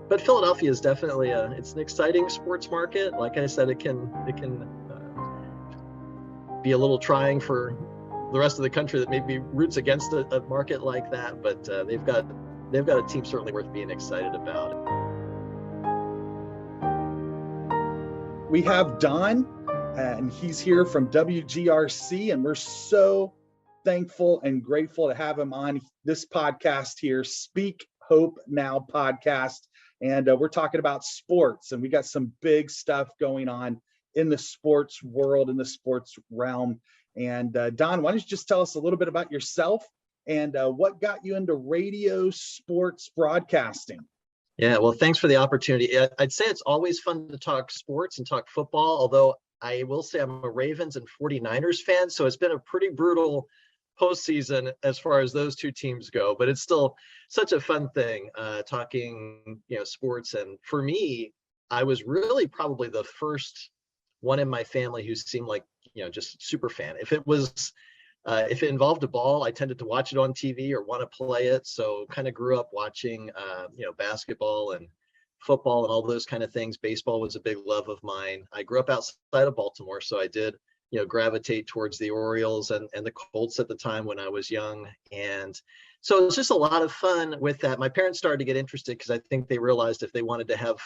But Philadelphia is definitely it's an exciting sports market. Like I said, it can be a little trying for the rest of the country that maybe roots against a market like that, but they've got a team certainly worth being excited about. We have Don, and he's here from WGRC, and we're so thankful and grateful to have him on this podcast here, Speak Hope Now podcast. And we're talking about sports, and we got some big stuff going on in the sports world, in the sports realm. And Don, why don't you just tell us a little bit about yourself and what got you into radio sports broadcasting? Yeah, well, thanks for the opportunity. I'd say it's always fun to talk sports and talk football, although I will say I'm a Ravens and 49ers fan, so it's been a pretty brutal postseason as far as those two teams go, but it's still such a fun thing talking, sports. And for me, I was really probably the first one in my family who seemed like, just super fan. If it involved a ball, I tended to watch it on TV or want to play it. So kind of grew up watching, basketball and football and all those kind of things. Baseball was a big love of mine. I grew up outside of Baltimore, so I did gravitate towards the Orioles and the Colts at the time when I was young. And so it's just a lot of fun with that. My parents started to get interested because I think they realized if they wanted to have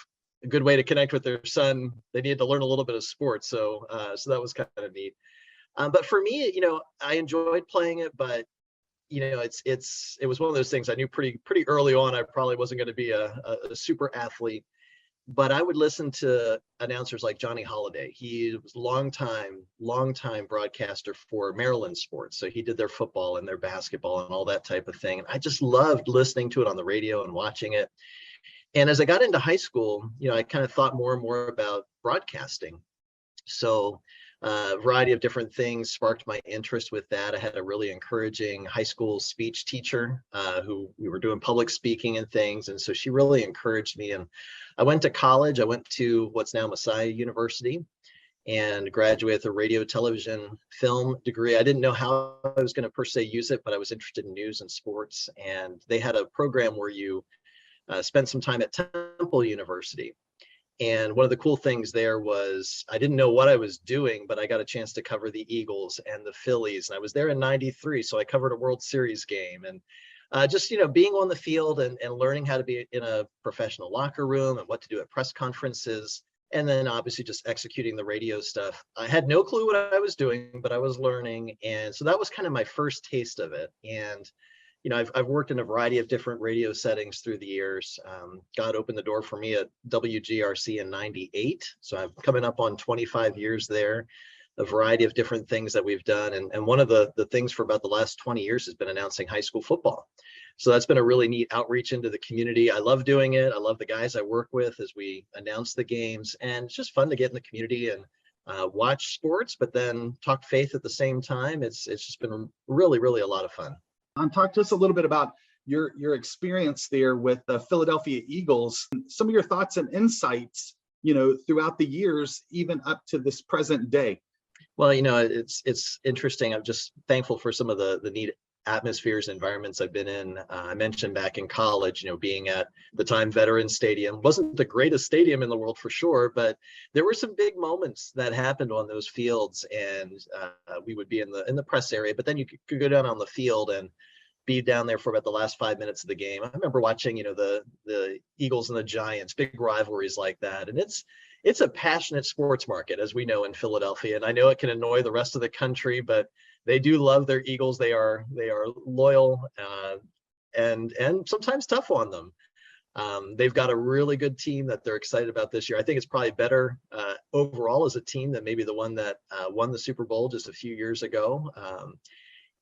a good way to connect with their son, they needed to learn a little bit of sports. So that was kind of neat. But for me, I enjoyed playing it, but it was one of those things I knew pretty early on I probably wasn't going to be a super athlete. But I would listen to announcers like Johnny Holiday. He was longtime broadcaster for Maryland sports. So he did their football and their basketball and all that type of thing. And I just loved listening to it on the radio and watching it. And as I got into high school, I kind of thought more and more about broadcasting. So a variety of different things sparked my interest with that. I had a really encouraging high school speech teacher who we were doing public speaking and things. And so she really encouraged me. And I went to college. I went to what's now Messiah University and graduated with a radio, television, film degree. I didn't know how I was going to per se use it, but I was interested in news and sports. And they had a program where you spent some time at Temple University. And one of the cool things there was I didn't know what I was doing, but I got a chance to cover the Eagles and the Phillies. And I was there in '93, so I covered a World Series game. And just, being on the field and learning how to be in a professional locker room and what to do at press conferences. And then obviously just executing the radio stuff. I had no clue what I was doing, but I was learning. And so that was kind of my first taste of it. And I've worked in a variety of different radio settings through the years. God opened the door for me at WGRC in '98. So I'm coming up on 25 years there, a variety of different things that we've done. And one of the things for about the last 20 years has been announcing high school football. So that's been a really neat outreach into the community. I love doing it. I love the guys I work with as we announce the games. And it's just fun to get in the community and watch sports, but then talk faith at the same time. It's just been really, really a lot of fun. Talk to us a little bit about your experience there with the Philadelphia Eagles, some of your thoughts and insights, throughout the years, even up to this present day. Well, it's interesting. I'm just thankful for some of the neat atmospheres, environments I've been in. I mentioned back in college, being at the time Veterans Stadium. Wasn't the greatest stadium in the world for sure, but there were some big moments that happened on those fields, and we would be in the press area, but then you could go down on the field and be down there for about the last 5 minutes of the game. I remember watching, the Eagles and the Giants, big rivalries like that. And it's a passionate sports market, as we know in Philadelphia. And I know it can annoy the rest of the country, but they do love their Eagles. They are loyal and sometimes tough on them. They've got a really good team that they're excited about this year. I think it's probably better overall as a team than maybe the one that won the Super Bowl just a few years ago.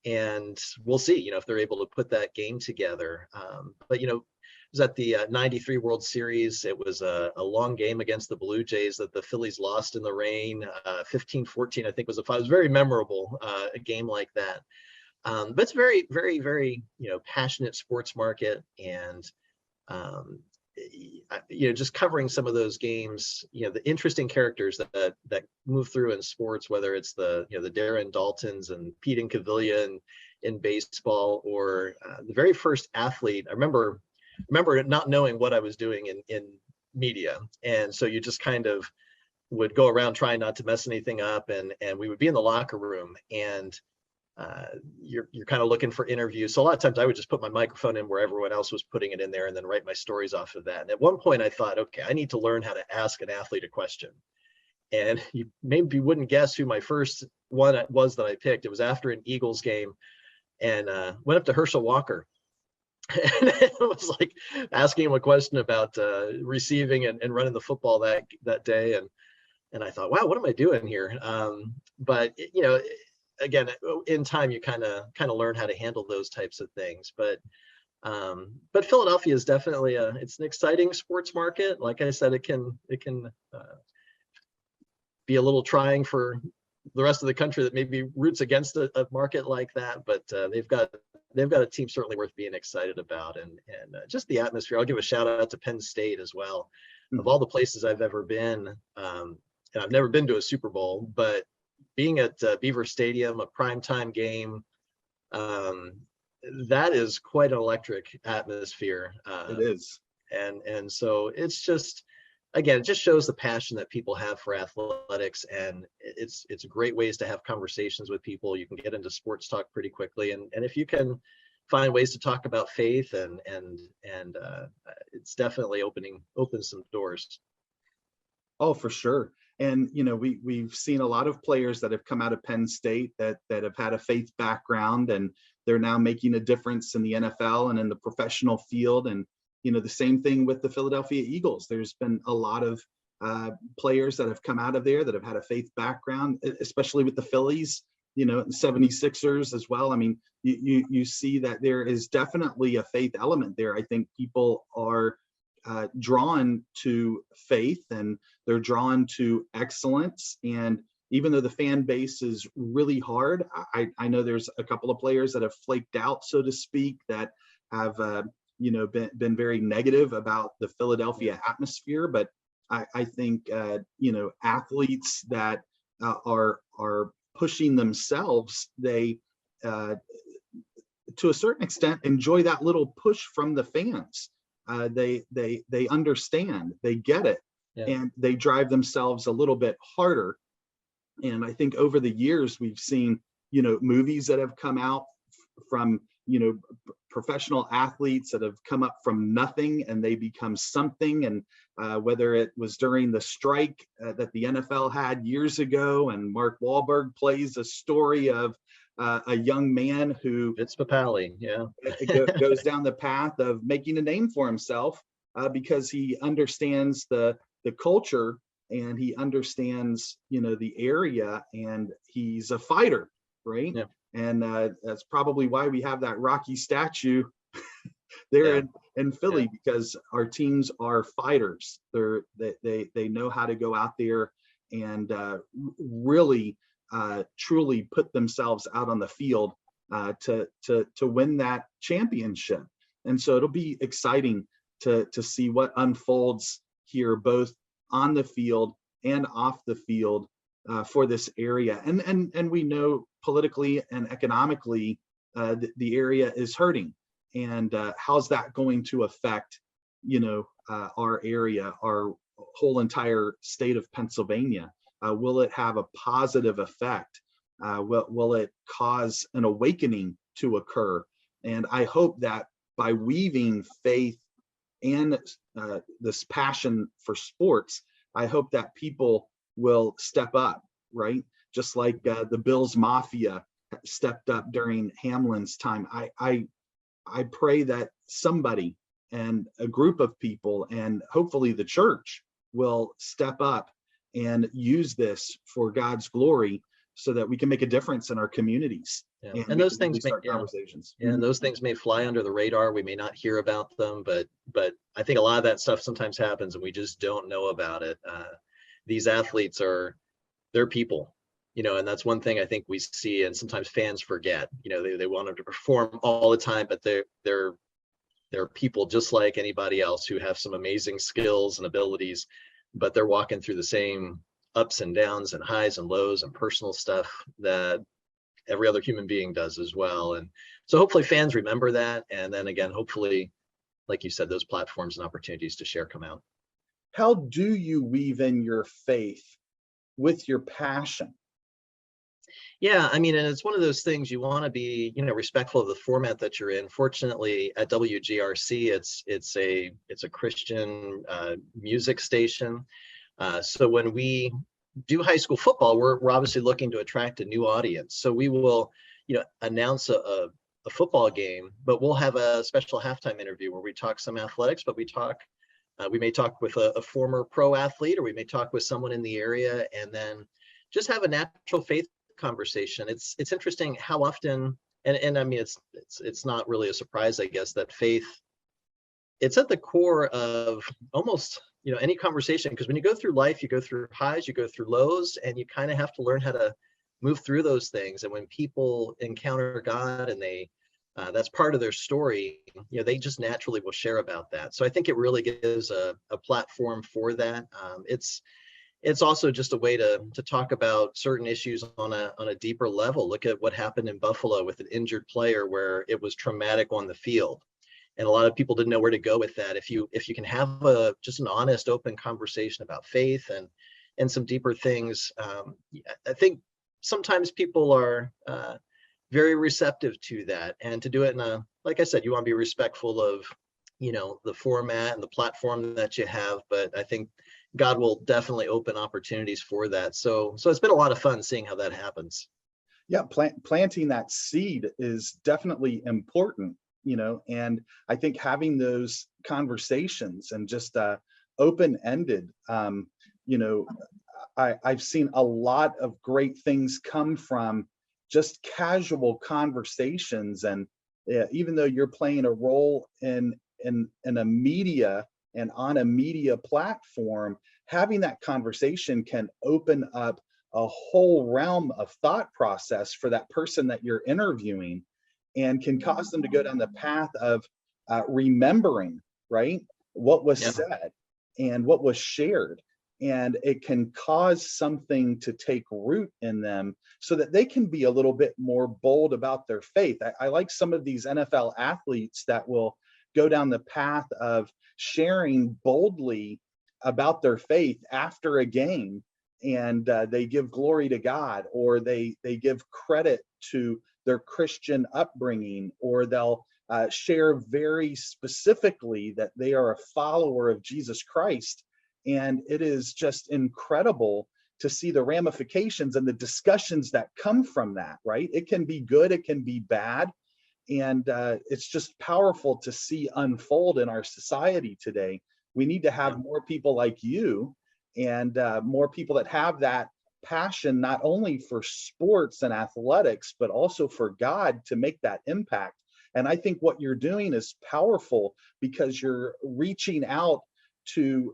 And we'll see, if they're able to put that game together. But, it was at the '93 World Series. It was a long game against the Blue Jays that the Phillies lost in the rain. 15-14, I think, was a very memorable a game like that. But it's very, very, very, passionate sports market. And, just covering some of those games, the interesting characters that move through in sports, whether it's the Darren Daltons and Pete Incaviglia in baseball, or the very first athlete. I remember remember not knowing what I was doing in media. And so you just kind of would go around trying not to mess anything up. And we would be in the locker room, and you're kind of looking for interviews. So a lot of times I would just put my microphone in where everyone else was putting it in there, and then write my stories off of that. And at one point I thought, okay, I need to learn how to ask an athlete a question. And you maybe wouldn't guess who my first one was that I picked. It was after an Eagles game, and went up to Herschel Walker. And it was like asking him a question about receiving and running the football that day. And I thought, wow, what am I doing here? But you know, again, in time, you kind of learn how to handle those types of things. But Philadelphia is definitely it's an exciting sports market. Like I said, it can be a little trying for the rest of the country that maybe roots against a market like that. But they've got a team certainly worth being excited about, and just the atmosphere. I'll give a shout out to Penn State as well. Of all the places I've ever been, and I've never been to a Super Bowl, but being at Beaver Stadium, a primetime game, that is quite an electric atmosphere. It is. And so it's just, again, it just shows the passion that people have for athletics, and it's great ways to have conversations with people. You can get into sports talk pretty quickly, and if you can find ways to talk about faith, and it's definitely opens some doors. Oh, for sure. And you know, we've seen a lot of players that have come out of Penn State that have had a faith background, and they're now making a difference in the NFL and in the professional field. And you know, the same thing with the Philadelphia Eagles. There's been a lot of players that have come out of there that have had a faith background, especially with the Phillies, you know, the 76ers as well. I mean, you see that there is definitely a faith element there. I think people are drawn to faith, and they're drawn to excellence. And even though the fan base is really hard, I know there's a couple of players that have flaked out, so to speak, that have you know, been very negative about the Philadelphia atmosphere. But I think you know, athletes that are pushing themselves, they to a certain extent enjoy that little push from the fans. They understand, they get it, and they drive themselves a little bit harder. And I think over the years we've seen, you know, movies that have come out from, you know, professional athletes that have come up from nothing and they become something. And whether it was during the strike that the NFL had years ago, and Mark Wahlberg plays a story of a young man who Vince Papale, goes down the path of making a name for himself because he understands the culture, and he understands, you know, the area, and he's a fighter, right? Yeah. And that's probably why we have that Rocky statue there in Philly, because our teams are fighters. They know how to go out there and really truly put themselves out on the field to win that championship. And so it'll be exciting to see what unfolds here, both on the field and off the field, for this area. And we know politically and economically the area is hurting. And how's that going to affect, you know, our area, our whole entire state of Pennsylvania? Will it have a positive effect? Will it cause an awakening to occur? And I hope that by weaving faith and this passion for sports, I hope that people will step up, right? Just like the Bills Mafia stepped up during Hamlin's time. I pray that somebody and a group of people, and hopefully the church, will step up and use this for God's glory, so that we can make a difference in our communities. Yeah. And those things may conversations. Yeah, and those things may fly under the radar. We may not hear about them, but I think a lot of that stuff sometimes happens and we just don't know about it. These athletes they're people, you know, and that's one thing I think we see, and sometimes fans forget. You know, they want them to perform all the time, but they're people just like anybody else who have some amazing skills and abilities, but they're walking through the same ups and downs and highs and lows and personal stuff that every other human being does as well. And so hopefully fans remember that. And then again, hopefully like you said, those platforms and opportunities to share come out. How do you weave in your faith with your passion? Yeah, I mean, and it's one of those things you want to be, respectful of the format that you're in. Fortunately, at WGRC, it's a Christian music station. So when we do high school football, we're obviously looking to attract a new audience. So we will, announce a football game, but we'll have a special halftime interview where we talk some athletics, but we may talk with a former pro athlete, or we may talk with someone in the area, and then just have a natural faith conversation. It's interesting how often, and I mean, it's not really a surprise, I guess, that faith, it's at the core of almost, any conversation, because when you go through life, you go through highs, you go through lows, and you kind of have to learn how to move through those things. And when people encounter God and that's part of their story, they just naturally will share about that. So I think it really gives a platform for that. It's also just a way to talk about certain issues on a deeper level. Look at what happened in Buffalo with an injured player where it was traumatic on the field. And a lot of people didn't know where to go with that. If you can have just an honest, open conversation about faith and some deeper things, I think sometimes people are very receptive to that, and to do it like I said, you want to be respectful of, the format and the platform that you have, but I think God will definitely open opportunities for that. So it's been a lot of fun seeing how that happens. Yeah, planting that seed is definitely important, and I think having those conversations and just open-ended, I've seen a lot of great things come from just casual conversations. And even though you're playing a role in a media and on a media platform, having that conversation can open up a whole realm of thought process for that person that you're interviewing, and can cause them to go down the path of remembering, right, what was said and what was shared. And it can cause something to take root in them so that they can be a little bit more bold about their faith. I like some of these NFL athletes that will go down the path of sharing boldly about their faith after a game, and they give glory to God, or they give credit to their Christian upbringing, or they'll share very specifically that they are a follower of Jesus Christ. And it is just incredible to see the ramifications and the discussions that come from that, right? It can be good, it can be bad. And it's just powerful to see unfold in our society today. We need to have more people like you, and more people that have that passion, not only for sports and athletics, but also for God, to make that impact. And I think what you're doing is powerful, because you're reaching out to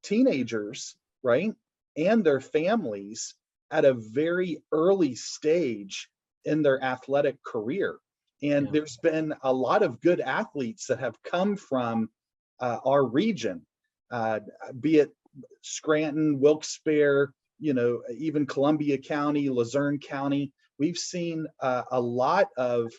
teenagers, right, and their families at a very early stage in their athletic career. And there's been a lot of good athletes that have come from our region, be it Scranton, Wilkes-Barre, even Columbia County, Luzerne County. We've seen a lot of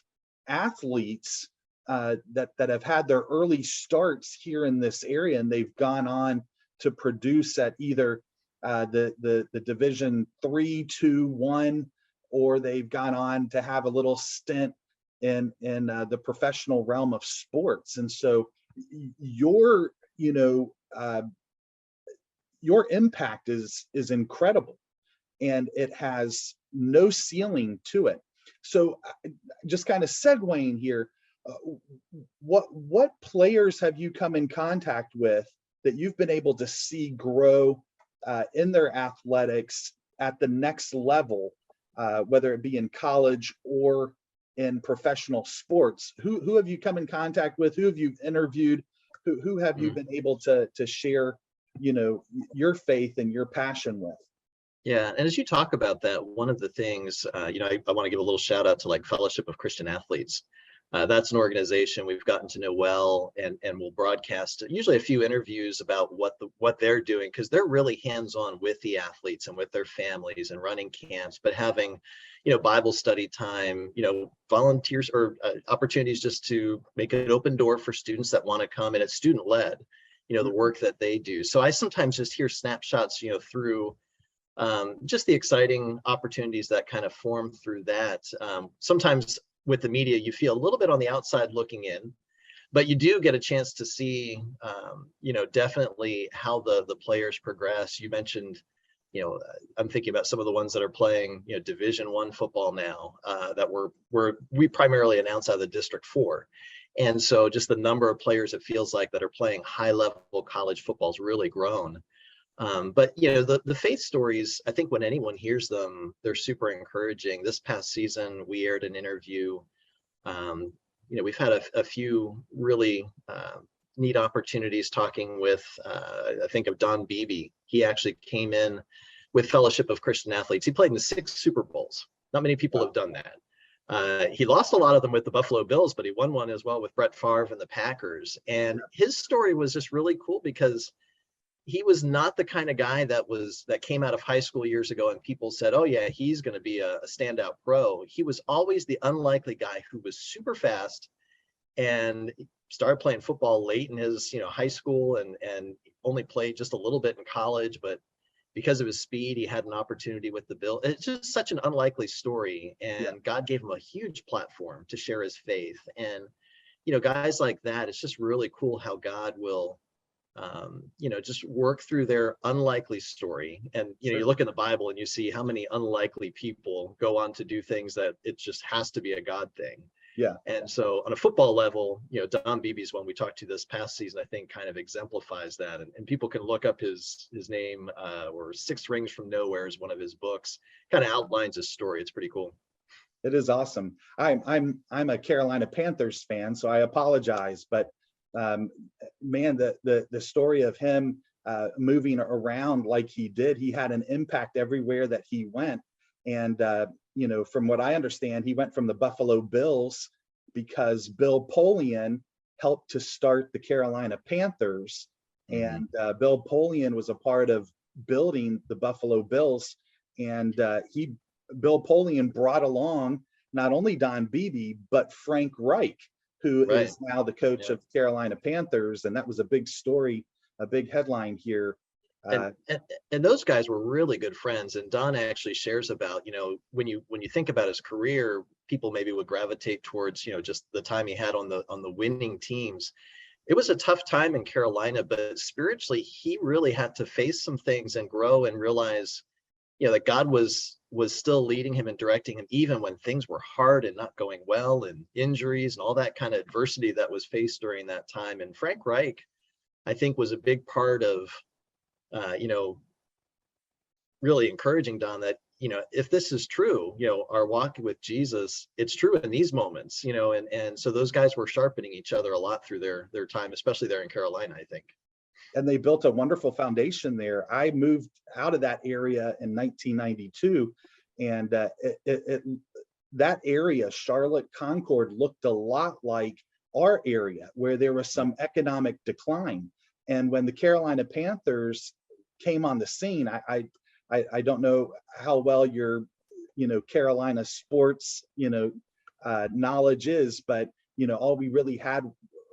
athletes that have had their early starts here in this area, and they've gone on to produce at either the Division 3, 2, 1, or they've gone on to have a little stint in the professional realm of sports. And so your impact is incredible, and it has no ceiling to it. So just kind of segueing here, what players have you come in contact with that you've been able to see grow in their athletics at the next level, whether it be in college or in professional sports? Who have you come in contact with? Who have you interviewed? Who have you been able to share, your faith and your passion with? Yeah, and as you talk about that, one of the things, I want to give a little shout out to like Fellowship of Christian Athletes. That's an organization we've gotten to know well, and we'll broadcast usually a few interviews about what they're doing, because they're really hands-on with the athletes and with their families and running camps, but having, Bible study time, volunteers or opportunities just to make an open door for students that want to come, and it's student-led, the work that they do. So I sometimes just hear snapshots, through just the exciting opportunities that kind of form through that. Sometimes with the media, you feel a little bit on the outside looking in, but you do get a chance to see, definitely how the players progress. You mentioned, I'm thinking about some of the ones that are playing, Division I football now, that we primarily announce out of the District 4. And so just the number of players, it feels like, that are playing high level college football has really grown. But the faith stories, I think when anyone hears them, they're super encouraging. This past season, we aired an interview. We've had a few really neat opportunities talking with, I think of Don Beebe. He actually came in with Fellowship of Christian Athletes. He played in the 6 Super Bowls. Not many people have done that. He lost a lot of them with the Buffalo Bills, but he won one as well with Brett Favre and the Packers. And his story was just really cool, because he was not the kind of guy that came out of high school years ago and people said, oh yeah, he's going to be a standout pro. He was always the unlikely guy who was super fast and started playing football late in his high school, and only played just a little bit in college, but because of his speed, he had an opportunity with the Bills. It's just such an unlikely story, and God gave him a huge platform to share his faith. And guys like that, it's just really cool how God will just work through their unlikely story. And you look in the Bible and you see how many unlikely people go on to do things that it just has to be a God thing. And so on a football level, Don Beebe's one we talked to this past season, I think, kind of exemplifies that. And people can look up his name, or 6 Rings from Nowhere is one of his books, kind of outlines his story. It's pretty cool. It is awesome. I'm a Carolina Panthers fan, so I apologize, but man, the story of him moving around like he did, he had an impact everywhere that he went. And from what I understand, he went from the Buffalo Bills because Bill Polian helped to start the Carolina Panthers. And Bill Polian was a part of building the Buffalo Bills. And Bill Polian brought along not only Don Beebe, but Frank Reich, who is now the coach of Carolina Panthers. And that was a big story, a big headline here. And those guys were really good friends. And Don actually shares about, when you think about his career, people maybe would gravitate towards, just the time he had on the winning teams. It was a tough time in Carolina, but spiritually, he really had to face some things and grow and realize, that God was still leading him and directing him, even when things were hard and not going well, and injuries and all that kind of adversity that was faced during that time. And Frank Reich, I think, was a big part of, really encouraging Don that, if this is true, our walk with Jesus, it's true in these moments, and so those guys were sharpening each other a lot through their time, especially there in Carolina, I think. And they built a wonderful foundation there. I moved out of that area in 1992, and that area, Charlotte, Concord, looked a lot like our area, where there was some economic decline. And when the Carolina Panthers came on the scene, I don't know how well your Carolina sports knowledge is, but all we really had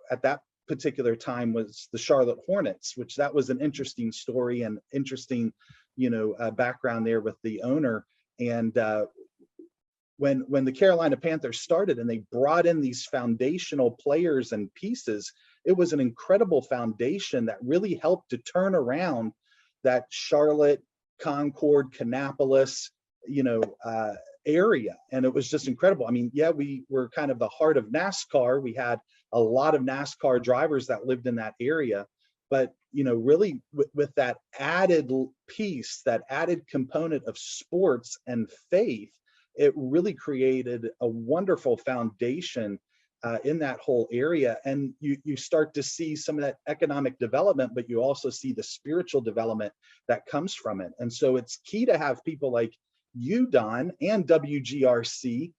at that particular time was the Charlotte Hornets, which that was an interesting story and interesting background there with the owner. And when the Carolina Panthers started and they brought in these foundational players and pieces, it was an incredible foundation that really helped to turn around that Charlotte, Concord, Kannapolis, area. And it was just incredible. I mean, we were kind of the heart of NASCAR. We had a lot of NASCAR drivers that lived in that area, but really with that added piece, that added component of sports and faith, it really created a wonderful foundation in that whole area. And you start to see some of that economic development, but you also see the spiritual development that comes from it. And so it's key to have people like you, Don, and WGRC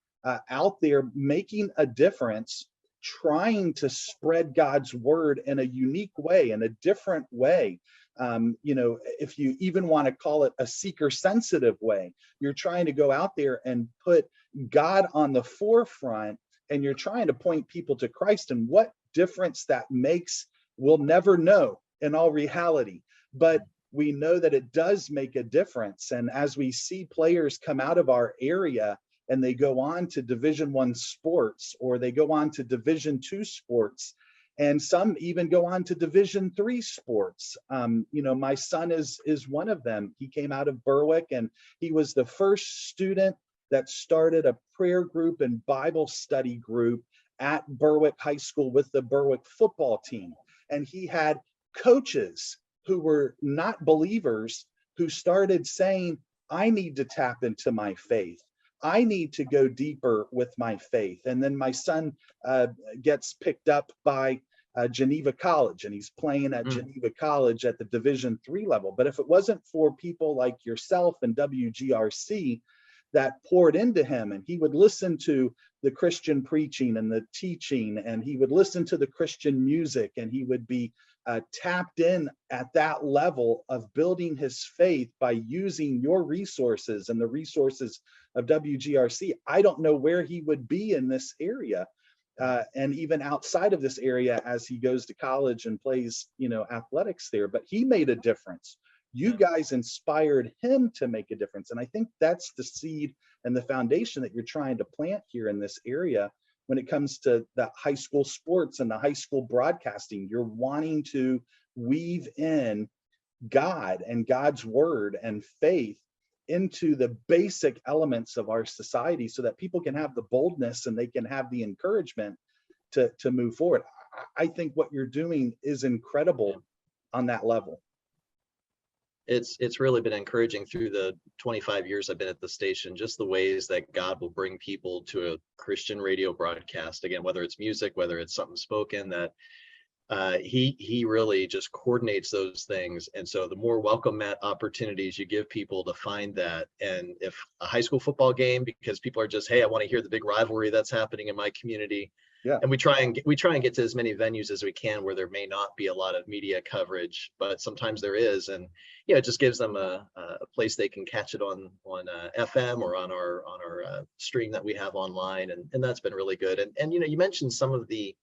out there making a difference trying to spread God's word in a unique way, in a different way. If you even want to call it a seeker sensitive way, you're trying to go out there and put God on the forefront, and you're trying to point people to Christ. And what difference that makes, we'll never know in all reality, but we know that it does make a difference. And as we see players come out of our area and they go on to Division I sports, or they go on to Division II sports, and some even go on to Division III sports. My son is one of them. He came out of Berwick, and he was the first student that started a prayer group and Bible study group at Berwick High School with the Berwick football team. And he had coaches who were not believers who started saying, I need to tap into my faith. I need to go deeper with my faith. And then my son gets picked up by Geneva College, and he's playing at Geneva College at the Division III level. But if it wasn't for people like yourself and WGRC that poured into him, and he would listen to the Christian preaching and the teaching, and he would listen to the Christian music, and he would be tapped in at that level of building his faith by using your resources and the resources of WGRC, I don't know where he would be in this area. And even outside of this area as he goes to college and plays, athletics there. But he made a difference. You guys inspired him to make a difference. And I think that's the seed and the foundation that you're trying to plant here in this area when it comes to the high school sports and the high school broadcasting. You're wanting to weave in God and God's word and faith into the basic elements of our society so that people can have the boldness and they can have the encouragement to move forward. I think what you're doing is incredible on that level. It's really been encouraging through the 25 years I've been at the station, just the ways that God will bring people to a Christian radio broadcast. Again, whether it's music, whether it's something spoken, that he really just coordinates those things. And so the more welcome mat opportunities you give people to find that, and if a high school football game, because people are just, hey, I want to hear the big rivalry that's happening in my community. Yeah. And we try and get to as many venues as we can where there may not be a lot of media coverage, but sometimes there is. And it just gives them a place they can catch it on FM or on our stream that we have online, and that's been really good. And you mentioned some of the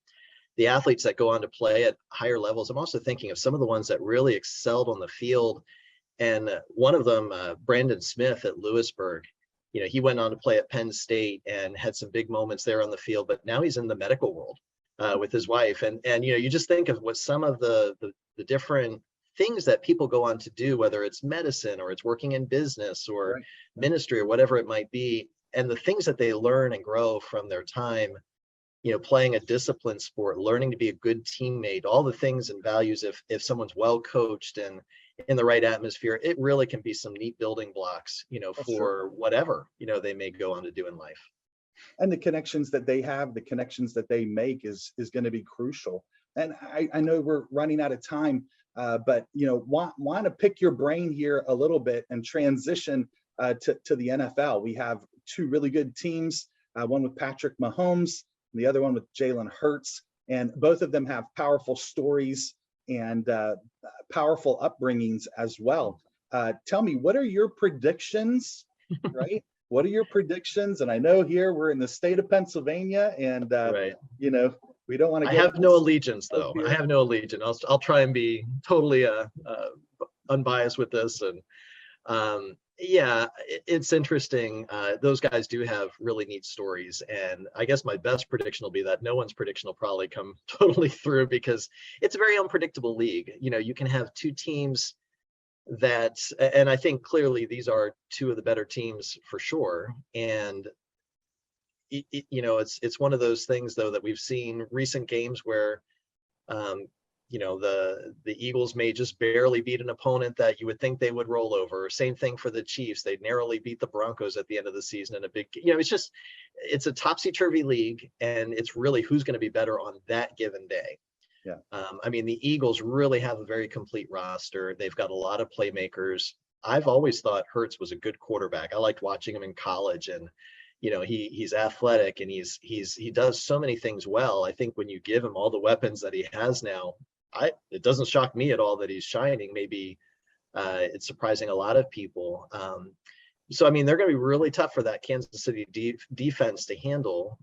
athletes that go on to play at higher levels. I'm also thinking of some of the ones that really excelled on the field, and one of them, Brandon Smith at Lewisburg. He went on to play at Penn State and had some big moments there on the field, but now he's in the medical world with his wife. And you just think of what some of the different things that people go on to do, whether it's medicine or it's working in business or Right. ministry or whatever it might be, and the things that they learn and grow from their time, playing a disciplined sport, learning to be a good teammate, all the things and values. If someone's well coached and in the right atmosphere, it really can be some neat building blocks, for whatever, they may go on to do in life. And the connections that they have, the connections that they make is going to be crucial. And I know we're running out of time, but want to pick your brain here a little bit and transition to the NFL. We have two really good teams, one with Patrick Mahomes and the other one with Jalen Hurts, and both of them have powerful stories and powerful upbringings as well. Tell me, what are your predictions, right? What are your predictions? And I know here we're in the state of Pennsylvania, and Right. We don't want to. I have no allegiance, though. I have no allegiance. I'll try and be totally unbiased with this. And it's interesting. Those guys do have really neat stories, and I guess my best prediction will be that no one's prediction will probably come totally through, because it's a very unpredictable league. You can have two teams that, and I think clearly these are two of the better teams for sure. And it's one of those things, though, that we've seen recent games where the Eagles may just barely beat an opponent that you would think they would roll over. Same thing for the Chiefs. They narrowly beat the Broncos at the end of the season in a big, it's a topsy-turvy league, and it's really who's going to be better on that given day. Yeah. The Eagles really have a very complete roster. They've got a lot of playmakers. I've always thought Hurts was a good quarterback. I liked watching him in college, and he's athletic and he does so many things well. I think when you give him all the weapons that he has now, it doesn't shock me at all that he's shining. Maybe it's surprising a lot of people. So, I mean, they're going to be really tough for that Kansas City defense to handle.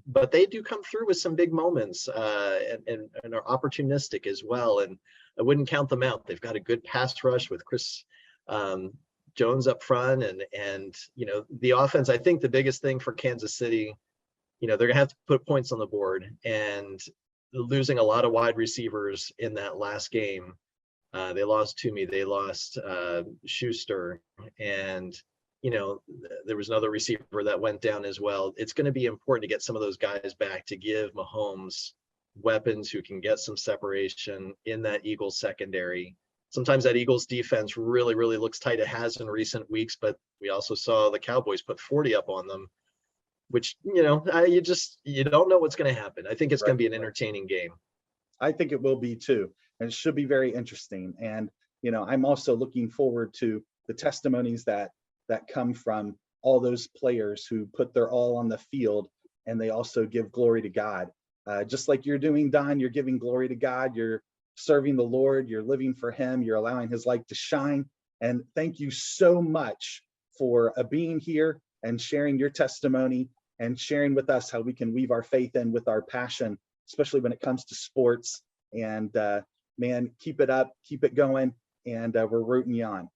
But they do come through with some big moments and are opportunistic as well. And I wouldn't count them out. They've got a good pass rush with Chris Jones up front. And the offense, I think the biggest thing for Kansas City, they're going to have to put points on the board. And losing a lot of wide receivers in that last game. They lost Toomey, they lost Schuster, and there was another receiver that went down as well. It's going to be important to get some of those guys back to give Mahomes weapons who can get some separation in that Eagles secondary. Sometimes that Eagles defense really, really looks tight. It has in recent weeks, but we also saw the Cowboys put 40 up on them, which, you don't know what's going to happen. I think it's going to be an entertaining game. I think it will be too. And it should be very interesting. And, I'm also looking forward to the testimonies that come from all those players who put their all on the field, and they also give glory to God. Just like you're doing, Don, you're giving glory to God. You're serving the Lord. You're living for him. You're allowing his light to shine. And thank you so much for being here and sharing your testimony and sharing with us how we can weave our faith in with our passion, especially when it comes to sports. And man, keep it up, keep it going, and we're rooting you on.